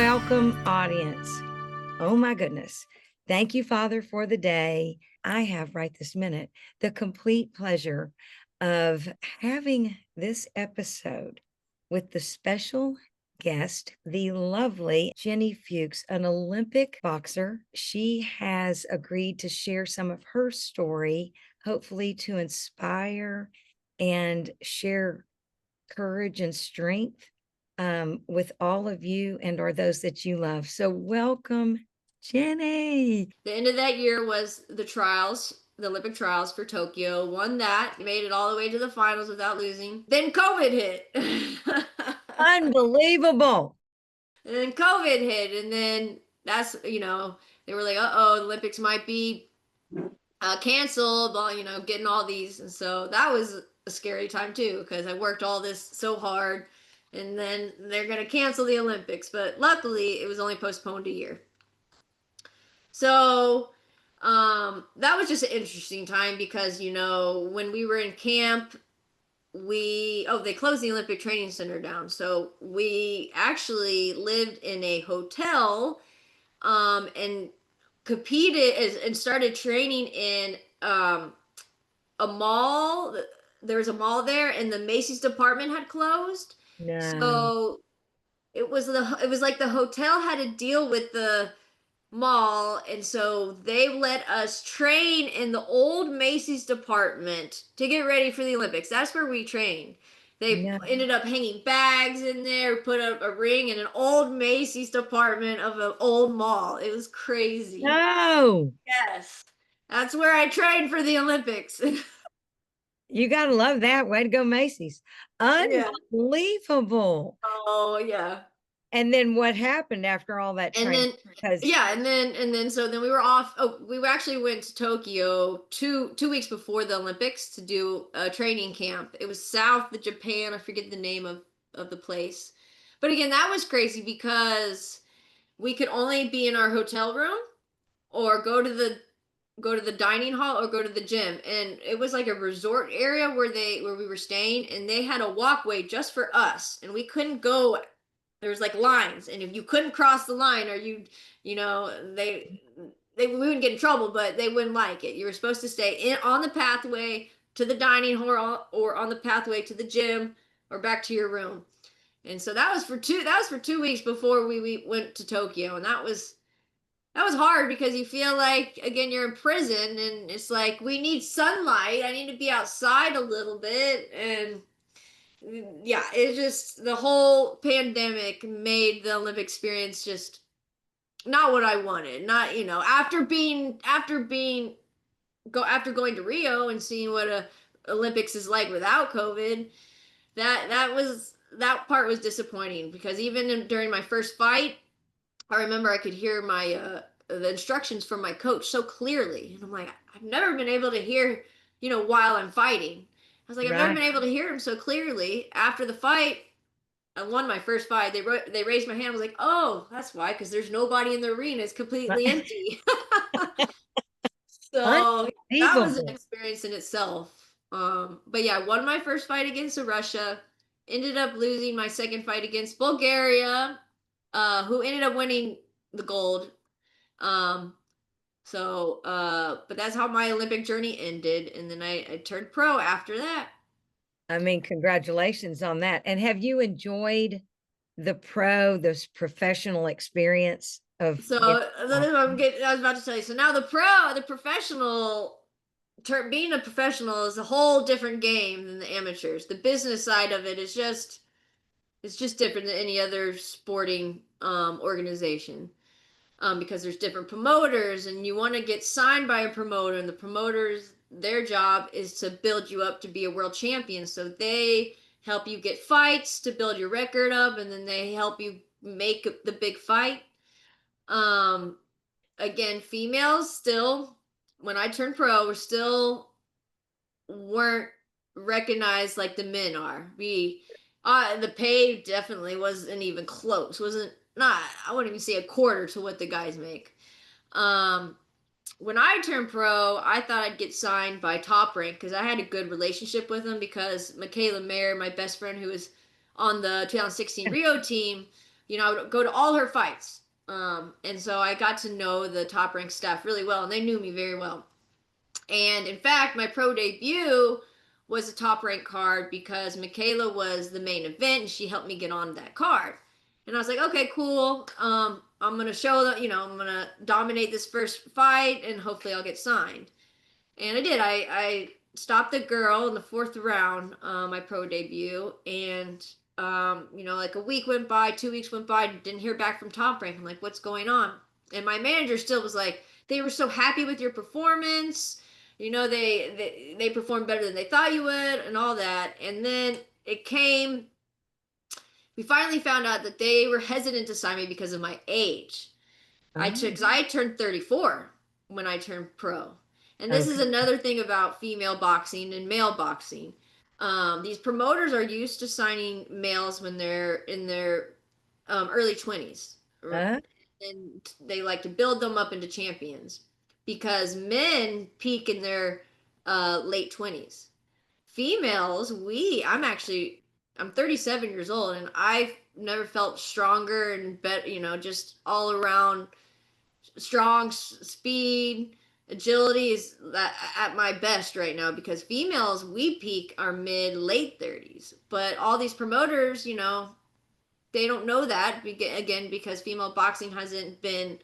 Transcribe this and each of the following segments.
Welcome, audience. Oh my goodness. Thank you, Father, for the day. I have right this minute the complete pleasure of having this episode with the special guest, the lovely Ginny Fuchs, an Olympic boxer. She has agreed to share some of her story, hopefully to inspire and share courage and strength with all of you and or those that you love. So welcome, Jenny. The end of that year was the trials, the Olympic trials for Tokyo. Won that, made it all the way to the finals without losing. Then COVID hit. Unbelievable. And then COVID hit, and then that's, they were like, uh-oh, the Olympics might be canceled, getting all these. And so that was a scary time too, because I worked all this so hard, and then they're going to cancel the Olympics. But luckily, it was only postponed a year. So that was just an interesting time because, when we were in camp, they closed the Olympic Training Center down. So we actually lived in a hotel and competed and started training in a mall. There was a mall there, and the Macy's department had closed. No. So it was like the hotel had to deal with the mall, and so they let us train in the old Macy's department to get ready for the Olympics. That's where we trained. They ended up hanging bags in there, put up a ring in an old Macy's department of an old mall. It was crazy. No. Yes. That's where I trained for the Olympics. You got to love that. Way to go, Macy's. Unbelievable. Yeah. Oh, yeah. And then what happened after all that training? So then we were off. Oh, we actually went to Tokyo two weeks before the Olympics to do a training camp. It was south of Japan. I forget the name of the place. But again, that was crazy because we could only be in our hotel room or go to the dining hall or go to the gym. And it was like a resort area where we were staying, and they had a walkway just for us, and we couldn't go. There was like lines, and if you couldn't cross the line, or we wouldn't get in trouble, but they wouldn't like it. You were supposed to stay on the pathway to the dining hall or on the pathway to the gym or back to your room. And so that was for 2 weeks before we went to Tokyo, and that was hard because you feel like, again, you're in prison, and it's like, we need sunlight. I need to be outside a little bit. And yeah, it just, the whole pandemic made the Olympic experience just not what I wanted. Not, after going to Rio and seeing what a Olympics is like without COVID, that part was disappointing because even during my first fight, I remember I could hear the instructions from my coach so clearly, and I'm like, I've never been able to hear, while I'm fighting. I was like, I've never been able to hear him so clearly. After the fight, I won my first fight. They raised my hand. I was like, oh, that's why, because there's nobody in the arena. It's completely empty. So that was an experience in itself. But yeah, I won my first fight against Russia. Ended up losing my second fight against Bulgaria, who ended up winning the gold. But that's how my Olympic journey ended. And then I turned pro after that. I mean, congratulations on that. And have you enjoyed this professional experience of? So I was about to tell you. So now the professional, being a professional is a whole different game than the amateurs. The business side of it is it's just different than any other sporting organization. Because there's different promoters, and you want to get signed by a promoter, and the promoters, their job is to build you up to be a world champion. So they help you get fights to build your record up, and then they help you make the big fight. Again, females still, when I turned pro, weren't recognized like the men are. The pay definitely wasn't even close. I wouldn't even say a quarter to what the guys make. When I turned pro, I thought I'd get signed by Top Rank because I had a good relationship with them, because Michaela Mayer, my best friend who was on the 2016 Rio team, I would go to all her fights. And so I got to know the top ranked staff really well, and they knew me very well. And in fact, my pro debut was a top ranked card because Michaela was the main event and she helped me get on that card. And I was like, okay, cool. I'm gonna show that, I'm gonna dominate this first fight and hopefully I'll get signed. And I did. I stopped the girl in the fourth round, my pro debut, and like a week went by, 2 weeks went by, didn't hear back from Top Rank. I'm like, what's going on? And my manager still was like, they were so happy with your performance. They performed better than they thought you would, and all that. And then it came. We finally found out that they were hesitant to sign me because of my age. Oh, Because I turned 34 when I turned pro. And this is okay. another thing about female boxing and male boxing. These promoters are used to signing males when they're in their early 20s. Uh, And they like to build them up into champions because men peak in their late 20s. Females, I'm 37 years old and I've never felt stronger and better, just all around strong speed, agility is at my best right now because females we peak our mid late 30s, but all these promoters, they don't know that again because female boxing hasn't been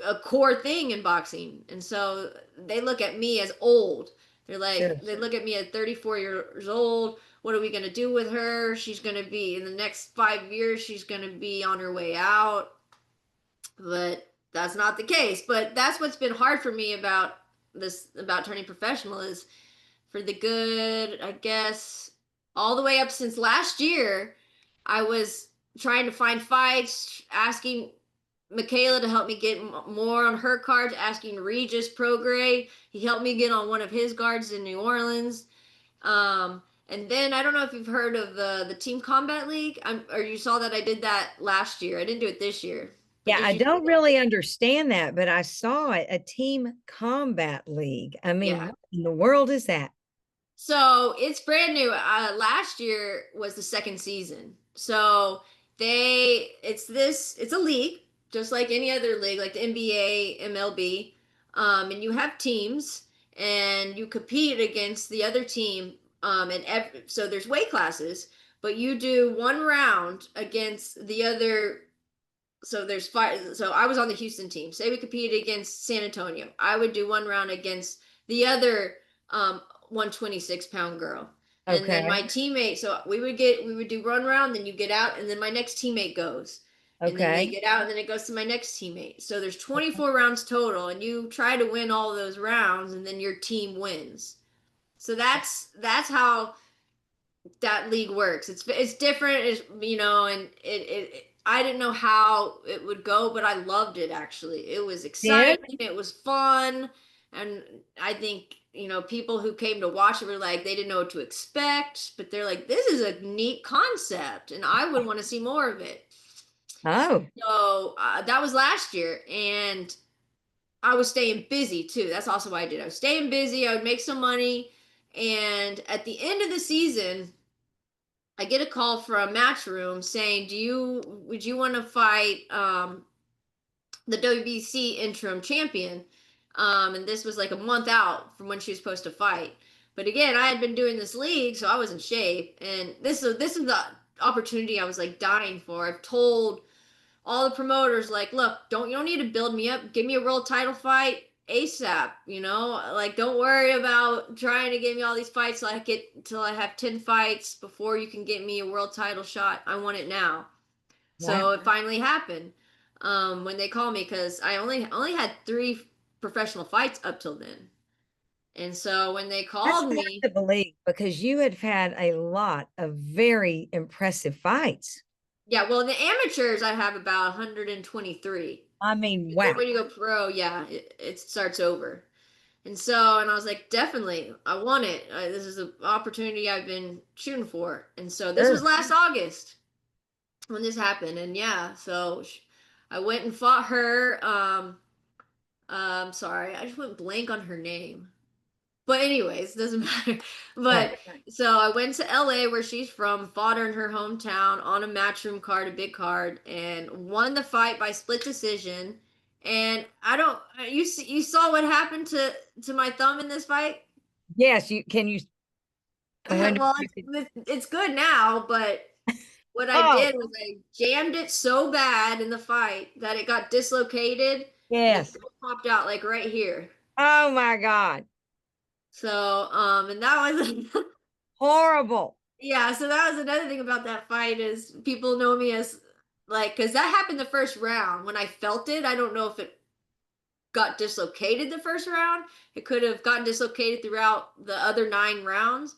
a core thing in boxing, and so they look at me as old. sure. They look at me at 34 years old. What are we going to do with her? She's going to be in the next 5 years, she's going to be on her way out. But that's not the case. But that's what's been hard for me about turning professional is for the good, I guess, all the way up since last year, I was trying to find fights, asking Michaela to help me get more on her cards, asking Regis Prograis. He helped me get on one of his guards in New Orleans. And then I don't know if you've heard of the Team Combat League, or you saw that I did that last year. I didn't do it this year, but Yeah, did I you see don't that? really understand that, but I saw it, a team combat league. I mean, Yeah. what in the world is that? So it's brand new. Last year was the second season. So it's a league, just like any other league, like the NBA, MLB. And you have teams and you compete against the other team. So there's weight classes, but you do one round against the other. So there's five. So I was on the Houston team. Say we competed against San Antonio. I would do one round against the other 126-pound girl. And then my Okay. teammate, so we would do one round, then you get out, and then my next teammate goes. And then they Okay. get out, and then it goes to my next teammate. So there's 24 rounds total, and you try to win all of those rounds, and then your team wins. So that's how that league works. It's different, and I didn't know how it would go, but I loved it actually. It was Did? exciting, it was fun, and I think, people who came to watch it were like they didn't know what to expect, but they're like this is a neat concept and I would want to see more of it. Oh, So, that was last year and I was staying busy too. That's also what I did. I was staying busy, I would make some money, and at the end of the season I get a call from a match room saying, would you want to fight the WBC interim champion?" And this was like a month out from when she was supposed to fight. But again, I had been doing this league, so I was in shape. And this is the opportunity I was like dying for. I've told all the promoters like, look, you don't need to build me up. Give me a world title fight ASAP. Like don't worry about trying to give me all these fights till I have 10 fights before you can get me a world title shot. I want it now. wow. So it finally happened when they called me because I only had three professional fights up till then. And so when they That's called hard me, to believe because you had a lot of very impressive fights. yeah, well, in the amateurs, I have about 123. I mean, But then wow. when you go pro, yeah, it starts over. And I was like, definitely, I want it. This is an opportunity I've been shooting for. And so this was Sure. last August when this happened. And yeah, so I went and fought her. Sorry, I just went blank on her name. But anyways, doesn't matter. Right, But right. so I went to LA where she's from, fought her in her hometown on a matchroom card, a big card, and won the fight by split decision. And I don't you saw what happened to my thumb in this fight? Yes, you can you I wonder Well, if you could. it's good now, but what I Oh, did was I jammed it so bad in the fight that it got dislocated and it yes. popped out like right here. Oh my God. So, and that was Horrible. yeah, so that was another thing about that fight is people know me as like because that happened the first round. When I felt it, I don't know if it got dislocated the first round. It could have gotten dislocated throughout the other 9 rounds.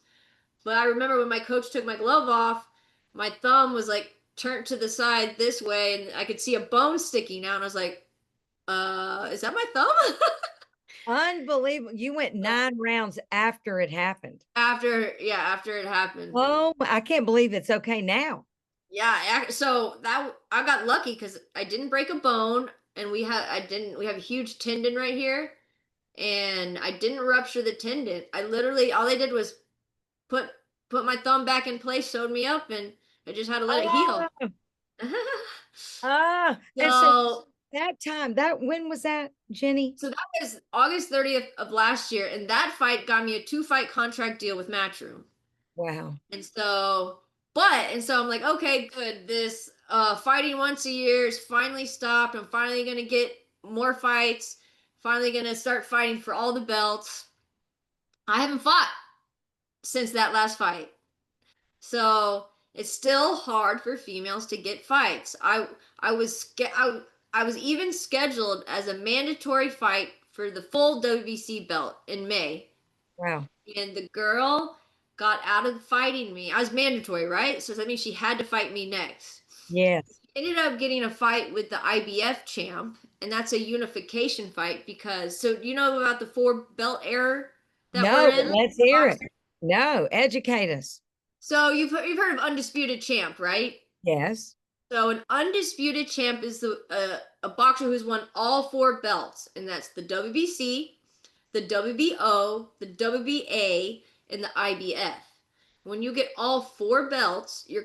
But I remember when my coach took my glove off, my thumb was like turned to the side this way, and I could see a bone sticking out. And I was like, is that my thumb? Unbelievable. You went 9 rounds after it happened. After it happened. Oh, I can't believe it's okay now. Yeah, so that I got lucky because I didn't break a bone, and we have a huge tendon right here, and I didn't rupture the tendon. I literally all I did was put put my thumb back in place, sewed me up, and I just had to let it heal. Oh, and so So that time, that when was that, Jenny? so that was August 30th of last year, and that fight got me a 2 fight contract deal with Matchroom. Wow. And so, and so I'm like, okay, good. This fighting once a year is finally stopped. I'm finally gonna get more fights. Finally gonna start fighting for all the belts. I haven't fought since that last fight. So it's still hard for females to get fights. I was I was even scheduled as a mandatory fight for the full WBC belt in May, Wow. and the girl got out of fighting me. I was mandatory, right? So that means she had to fight me next. Yes. Ended up getting a fight with the IBF champ, and that's a unification fight because so you know about the 4 belt error that we're No, but in let's for hear it. boxing? No, educate us. So you've heard of undisputed champ, right? Yes. So an undisputed champ is a boxer who's won all 4 belts, and that's the WBC, the WBO, the WBA, and the IBF. When you get all 4 belts, you're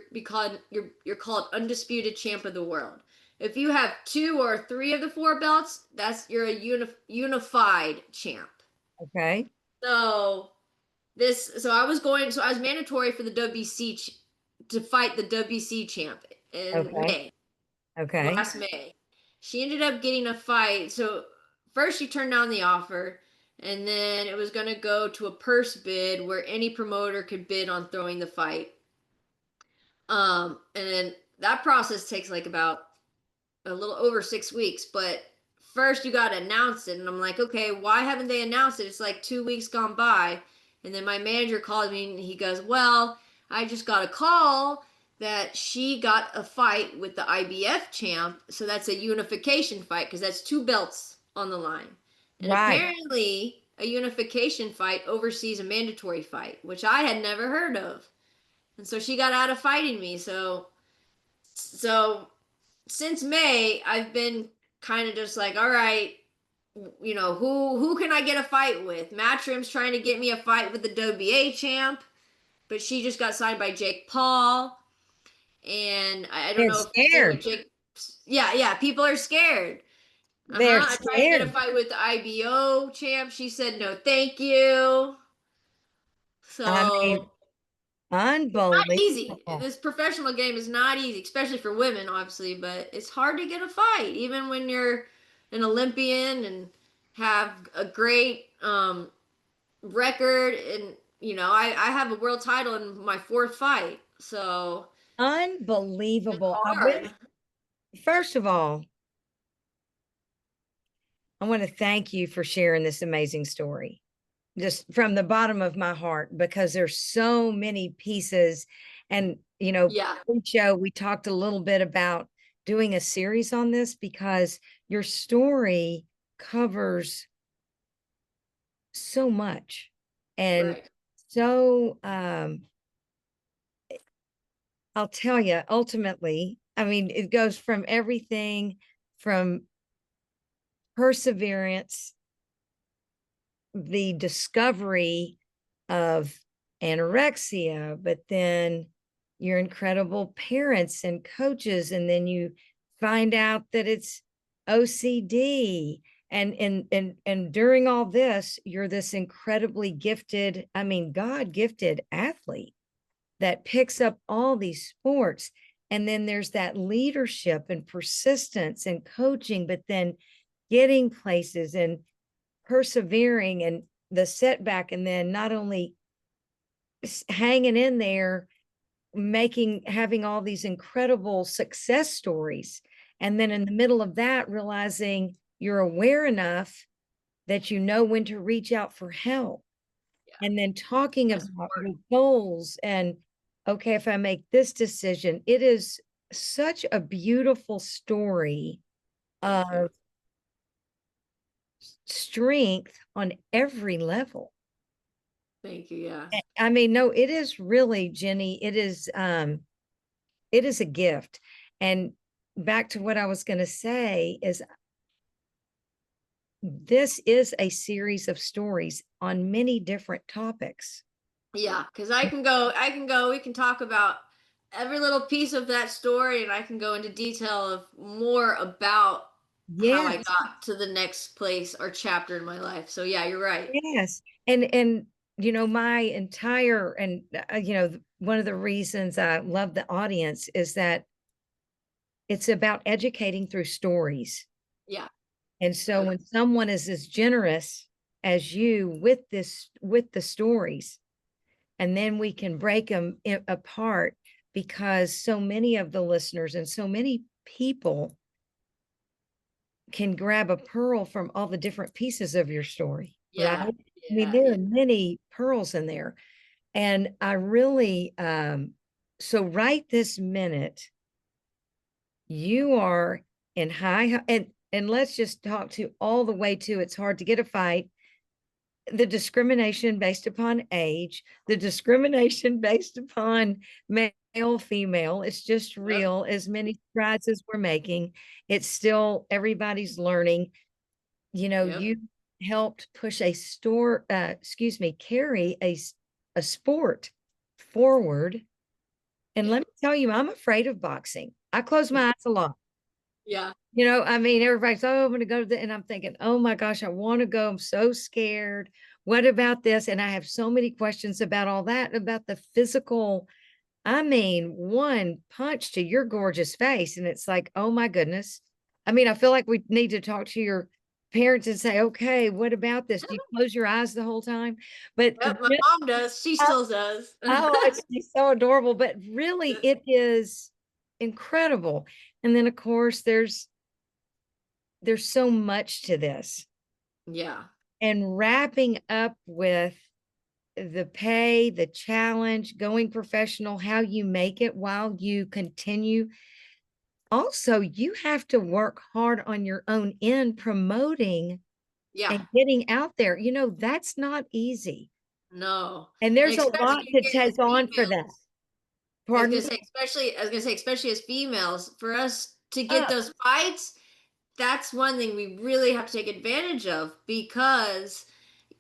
called undisputed champ of the world. If you have 2 or 3 of the 4 belts, that's you're a unified champ. Okay. So I was mandatory for the WBC to fight the WBC champ in Okay. May, Okay. last May. She ended up getting a fight. So first she turned down the offer, and then it was going to go to a purse bid where any promoter could bid on throwing the fight. And then that process takes like about a little over 6 weeks, but first you got to announce it. And I'm like, okay, why haven't they announced it? It's like 2 weeks gone by. And then my manager called me and he goes, well, I just got a call that she got a fight with the IBF champ. So that's a unification fight because that's 2 belts on the line. And Right. apparently, a unification fight oversees a mandatory fight, which I had never heard of. And so she got out of fighting me. So since May, I've been kind of just like, all right, who can I get a fight with? Matchroom's trying to get me a fight with the WBA champ, but she just got signed by Jake Paul, and I don't They're know if you've seen what scared. Jake. Yeah, people are scared. They're I tried to get a scared. fight with the IBO champ. She said no, thank you. I mean, So not easy. unbelievable. This professional game is not easy, especially for women, obviously, but it's hard to get a fight, even when you're an Olympian and have a great record. And, I have a world title in my 4th fight. So it's Unbelievable. hard. First of all, I want to thank you for sharing this amazing story, just from the bottom of my heart, because there's so many pieces. And, Yeah, pre-show, we talked a little bit about doing a series on this because your story covers so much. And right. so I'll tell you, ultimately, I mean, it goes from everything from perseverance the discovery of anorexia, but then your incredible parents and coaches, and then you find out that it's OCD. And during all this, you're this incredibly gifted, I mean, God gifted athlete that picks up all these sports. And then there's that leadership and persistence and coaching, but then getting places and persevering and the setback. And then not only hanging in there, having all these incredible success stories. And then in the middle of that, realizing you're aware enough that you know when to reach out for help. Yeah. And then talking That's about your important. goals and, okay, if I make this decision, it is such a beautiful story Thank you. of strength on every level. Thank you. Yeah. I mean, no, it is really, Jenny, it is a gift. And back to what I was going to say is this is a series of stories on many different topics. Yeah, because we can talk about every little piece of that story, and I can go into detail of more about how I Yes, got to the next place or chapter in my life. So yeah, you're right. yes. And my entire and one of the reasons I love the audience is that it's about educating through stories. Yeah. And so Uh, when someone is as generous as you with the stories, and then we can break them apart, because so many of the listeners and so many people can grab a pearl from all the different pieces of your story, right? yeah. I mean, Yeah. there Yeah. are many pearls in there. And I really, so right this minute, you are in and let's just talk to all the way to it's hard to get a fight, the discrimination based upon age, the discrimination based upon male, female. It's just Yep. real. As many strides as we're making, it's still everybody's learning. Yep. You helped push carry a sport forward. And let Yeah. me tell you, I'm afraid of boxing. I close my eyes a lot. Yeah. I mean, everybody's, oh, I'm going to go to and I'm thinking, oh my gosh, I want to go. I'm so scared. What about this? And I have so many questions about all that, about the physical. I mean, one punch to your gorgeous face. And it's like, oh my goodness. I mean, I feel like we need to talk to your parents and say, okay, what about this? Do you close your eyes the whole time? But Yep. My mom does. She still does. oh, it's so adorable. But really, it is incredible. And then, of course, there's so much to this, Yeah. and wrapping up with the pay, the challenge, going professional, how you make it while you continue. Also, you have to work hard on your own end, promoting Yeah. and getting out there. That's not easy. No. And And there's a lot especially to again as take on for that. females. Pardon me? I was gonna say, especially as females, for us to get Uh, those fights, that's one thing we really have to take advantage of, because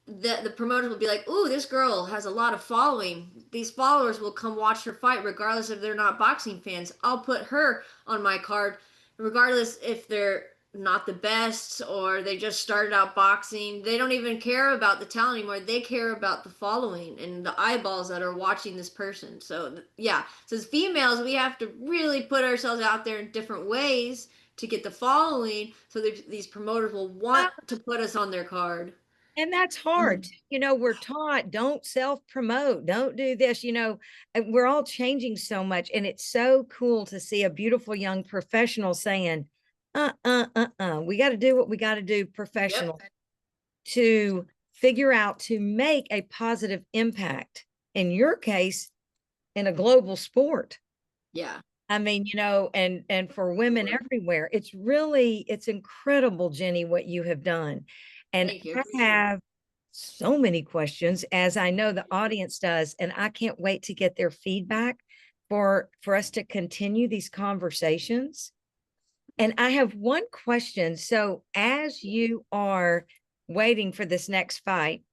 the promoters will be like, "Ooh, this girl has a lot of following. These followers will come watch her fight, regardless if they're not boxing fans. I'll put her on my card, regardless if they're not the best or they just started out boxing. They don't even care about the talent anymore. They care about the following and the eyeballs that are watching this person." So yeah, so as females, we have to really put ourselves out there in different ways to get the following, so that these promoters will want to put us on their card. And that's hard. We're taught, don't self promote, don't do this, and we're all changing so much. And it's so cool to see a beautiful young professional saying, we got to do what we got to do Yep. professional to figure out to make a positive impact. In your case, in a global sport. Yeah. I mean, and for women everywhere, it's incredible, Jenny, what you have done. And Thank you. I Appreciate it. have so many questions, as I know the audience does, and I can't wait to get their feedback for us to continue these conversations. And I have one question. So as you are waiting for this next fight.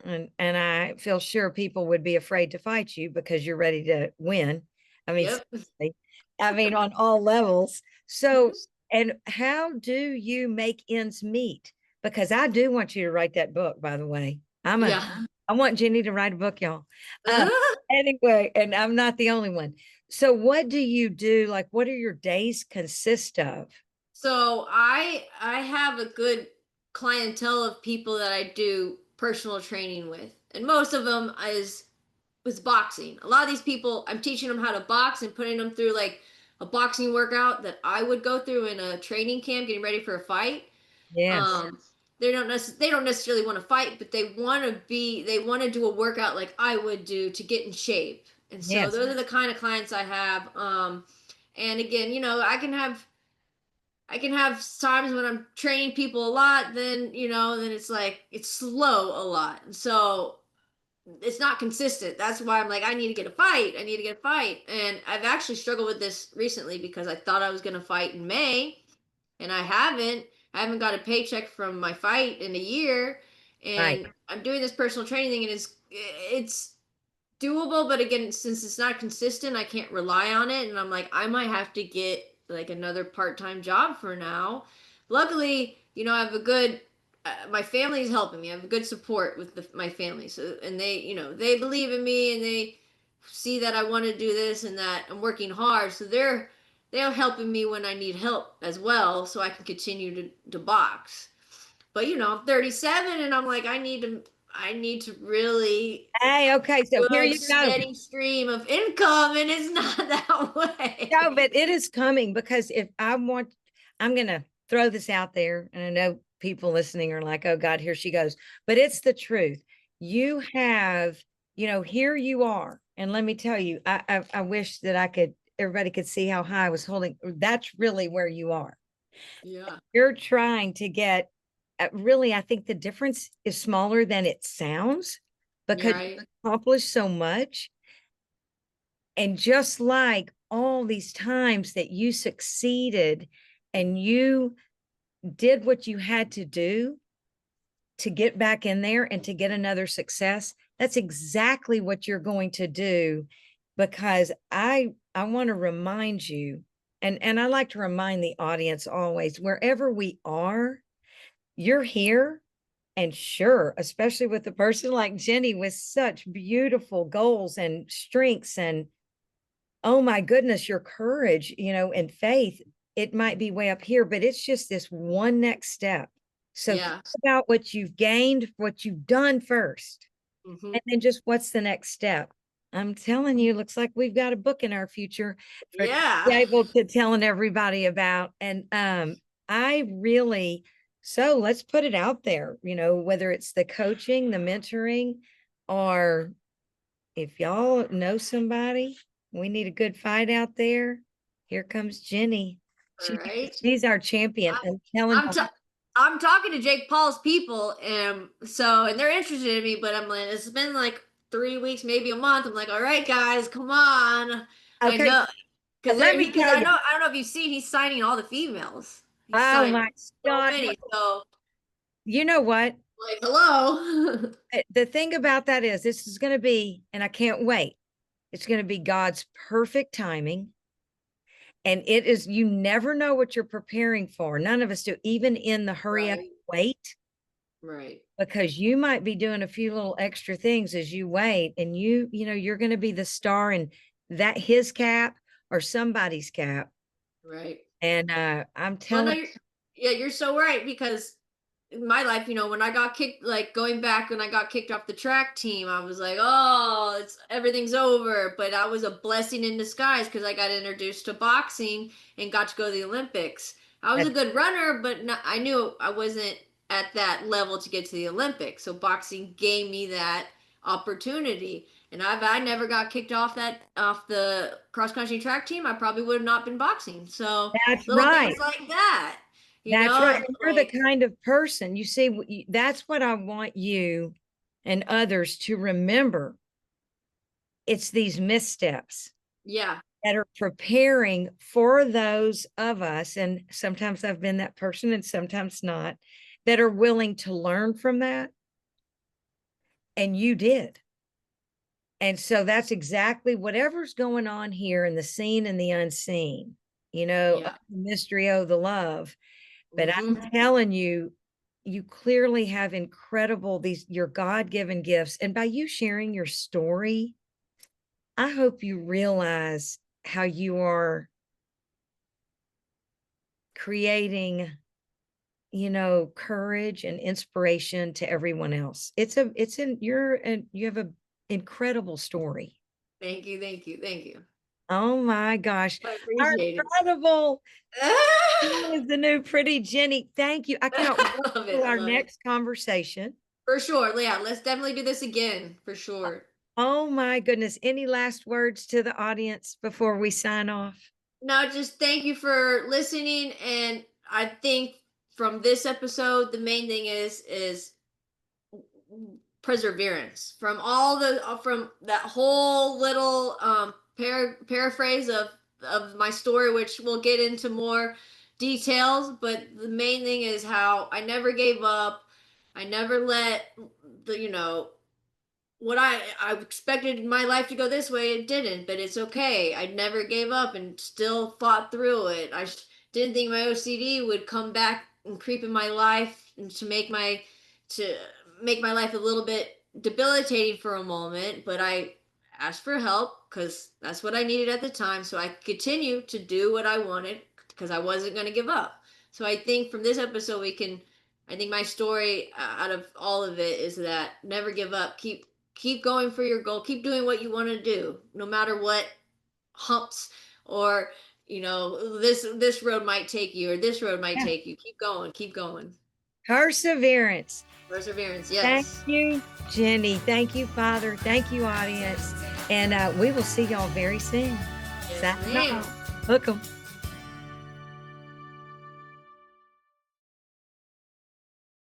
And I feel sure people would be afraid to fight you because you're ready to win. I mean, Yep. seriously. I mean, on all levels. So, and how do you make ends meet? Because I do want you to write that book, by the way. Yeah. I want Ginny to write a book, y'all. Anyway, and I'm not the only one. So what do you do? Like, what do your days consist of? So I have a good clientele of people that I do personal training with, and most of them is was boxing. A lot of these people, I'm teaching them how to box and putting them through like a boxing workout that I would go through in a training camp, getting ready for a fight. Yes. Um, they don't necessarily want to fight, but they want to do a workout like I would do to get in shape. And so Yes. those are the kind of clients I have. And again, you know, I can have times when I'm training people a lot, then, you know, then it's like it's slow a lot. So it's not consistent. That's why I'm like, I need to get a fight. I need to get a fight. And I've actually struggled with this recently because I thought I was going to fight in May and I haven't. I haven't got a paycheck from my fight in a year. Right. And I'm doing this personal training thing and it's doable, but again, since it's not consistent, I can't rely on it. And I'm like, I might have to get like another part-time job for now. Luckily, you know, I have a good my family is helping me. I have a good support with my family. So, and they, you know, they believe in me and they see that I want to do this and that I'm working hard. So they're helping me when I need help as well, so I can continue to box. But you know, I'm 37 and I'm like, I need to really Hey, okay. So here good you go. steady stream of income, and it's not that No, way. but it is coming because if I want, I'm going to throw this out there. And I know people listening are like, oh God, here she goes. But it's the truth. You have, here you are. And let me tell you, I wish that everybody could see how high I was holding. That's really where you are. Yeah. You're trying to get, really, I think the difference is smaller than it sounds Yeah, because you right. accomplished so much. And just like all these times that you succeeded and you did what you had to do to get back in there and to get another success, that's exactly what you're going to do. Because I want to remind you, and I like to remind the audience always, wherever we are, you're here. And sure, especially with a person like Jenny with such beautiful goals and strengths and, oh my goodness, your courage, and faith, it might be way up here, but it's just this one next step. So think Yeah. about what you've gained, what you've done first, Hmm. and then just what's the next step. I'm telling you, looks like we've got a book in our future for to be Yeah. able to telling everybody about. And I really, so let's put it out there, whether it's the coaching, the mentoring, or if y'all know somebody, we need a good fight out there. Here comes Jenny. All She, right. she's our champion. I'm telling I'm you. t- I'm talking to Jake Paul's people, and so and they're interested in me, but I'm like, it's been like 3 weeks, maybe a month. I'm like, all right, guys, come on. I Okay, know let me because tell you. I don't know if you've seen he's signing all the females. He's Oh signed my so God. many. So You know what? like, hello. The thing about that is this is going to be, and I can't wait. It's going to be God's perfect timing. And it is, you never know what you're preparing for. None of us do, even in the hurry up Right. wait. Right. Because you might be doing a few little extra things as you wait, and you're going to be the star in that his cap or somebody's cap. Right. And I'm Well, no, telling. yeah, you're so right because in my life, you know, when I got kicked, like going back when I got kicked off the track team, I was like, oh, it's everything's over. But I was a blessing in disguise because I got introduced to boxing and got to go to the Olympics. I was a That's good runner, but not, I knew I wasn't at that level to get to the Olympics. So boxing gave me that opportunity. And if I never got kicked off the cross country track team, I probably would have not been boxing. So that's little right. things like that, you That's right. know, And you're the like kind of person, you see, that's what I want you and others to remember. It's these missteps yeah, that are preparing for those of us. And sometimes I've been that person and sometimes not, that are willing to learn from that. And you did. And so that's exactly whatever's going on here in the seen and the unseen, Yeah. the mystery, oh, the love. But I'm Hmm. telling you, you clearly have incredible, your God-given gifts. And by you sharing your story, I hope you realize how you are creating, courage and inspiration to everyone else. You have an incredible story. Thank you. Thank you. Thank you. Oh my gosh. I Our appreciate it. incredible is the new pretty Ginny. Thank you. I cannot I wait love it. for I our love it. next conversation. For sure. Yeah, let's definitely do this again. For Uh, sure. Oh my goodness. Any last words to the audience before we sign off? No, just thank you for listening. And I think from this episode, the main thing is perseverance. From all the from that whole little paraphrase of my story, which we'll get into more details. But the main thing is how I never gave up. I never let the what I expected my life to go this way, it didn't, but it's okay. I never gave up and still fought through it. Didn't think my OCD would come back and creep in my life and to make my life a little bit debilitating for a moment, but I asked for help because that's what I needed at the time, so I continue to do what I wanted because I wasn't going to give up. So I think from this episode I think my story out of all of it is that never give up. Keep going for your goal. Keep doing what you want to do, no matter what humps or this road might take you or this road might Yeah. take you. Keep going. Keep going. Perseverance. Perseverance. Thank Yes. you, Jenny. Thank you, Father. Thank you, audience. And we will see y'all very soon. Yes, Signing ma'am. off. Hook 'em.